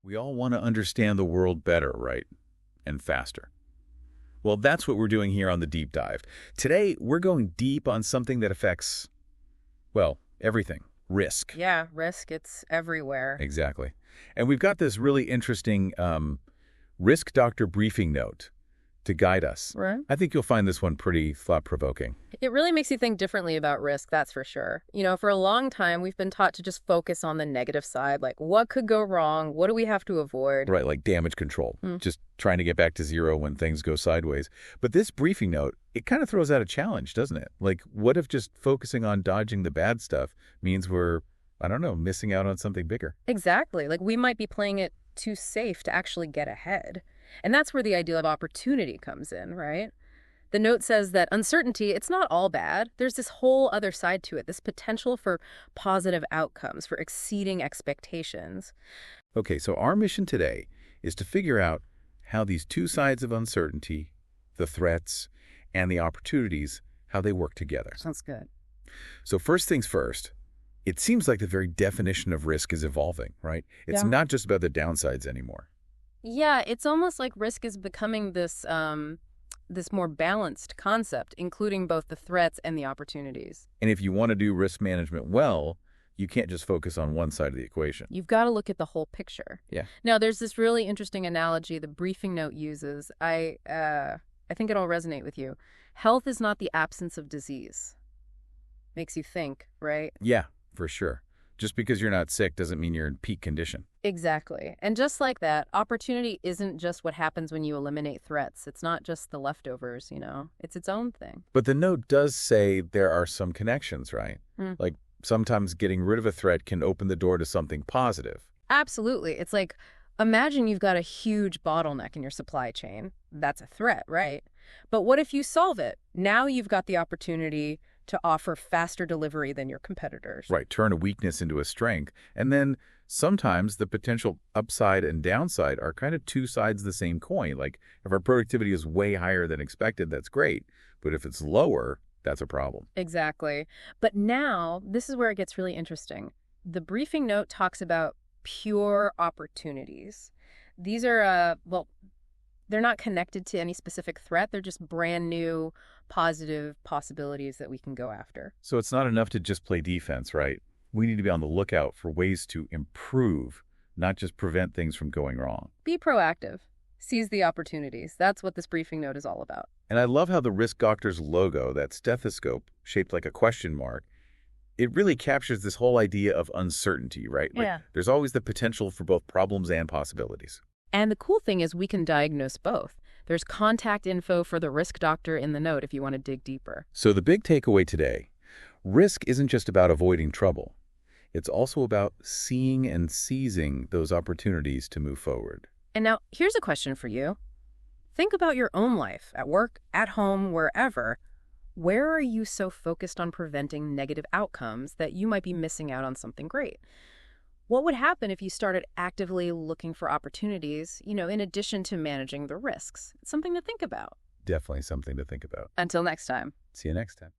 We all want to understand the world better, right? And faster. Well, that's what we're doing here on the Deep Dive. Today, we're going deep on something that affects, well, everything. Risk. Yeah, risk, it's everywhere. Exactly. And we've got this really interesting risk doctor briefing note to guide us. Right. I think you'll find this one pretty thought-provoking. It really makes you think differently about risk, that's for sure. For a long time, we've been taught to just focus on the negative side, like what could go wrong, what do we have to avoid? Right, like damage control, just trying to get back to zero when things go sideways. But this briefing note, it kind of throws out a challenge, doesn't it? Like, what if just focusing on dodging the bad stuff means we're, I don't know, missing out on something bigger? Exactly. Like we might be playing it too safe to actually get ahead. And that's where the idea of opportunity comes in, right? The note says that uncertainty, it's not all bad. There's this whole other side to it, this potential for positive outcomes, for exceeding expectations. Okay, so our mission today is to figure out how these two sides of uncertainty, the threats and the opportunities, how they work together. Sounds good. So first things first, it seems like the very definition of risk is evolving, right? It's Yeah. not just about the downsides anymore. Yeah, it's almost like risk is becoming this more balanced concept, including both the threats and the opportunities. And if you want to do risk management well, you can't just focus on one side of the equation. You've got to look at the whole picture. Yeah. Now, there's this really interesting analogy the briefing note uses. I think it'll resonate with you. Health is not the absence of disease. Makes you think, right? Yeah, for sure. Just because you're not sick doesn't mean you're in peak condition. Exactly. And just like that, opportunity isn't just what happens when you eliminate threats. It's not just the leftovers, It's its own thing. But the note does say there are some connections, right? Like sometimes getting rid of a threat can open the door to something positive. Absolutely. It's like, imagine you've got a huge bottleneck in your supply chain. That's a threat, right? But what if you solve it? Now you've got the opportunity to offer faster delivery than your competitors. Right, turn a weakness into a strength. And then sometimes the potential upside and downside are kind of two sides of the same coin. Like if our productivity is way higher than expected, that's great. But if it's lower, that's a problem. Exactly. But now, this is where it gets really interesting. The briefing note talks about pure opportunities. These are, they're not connected to any specific threat. They're just brand new, positive possibilities that we can go after. So it's not enough to just play defense, right? We need to be on the lookout for ways to improve, not just prevent things from going wrong. Be proactive. Seize the opportunities. That's what this briefing note is all about. And I love how the Risk Doctor's logo, that stethoscope shaped like a question mark, it really captures this whole idea of uncertainty, right? Like, Yeah. There's always the potential for both problems and possibilities. And the cool thing is we can diagnose both. There's contact info for the risk doctor in the note if you want to dig deeper. So the big takeaway today, risk isn't just about avoiding trouble. It's also about seeing and seizing those opportunities to move forward. And now, here's a question for you. Think about your own life, at work, at home, wherever. Where are you so focused on preventing negative outcomes that you might be missing out on something great? What would happen if you started actively looking for opportunities, in addition to managing the risks? It's something to think about. Definitely something to think about. Until next time. See you next time.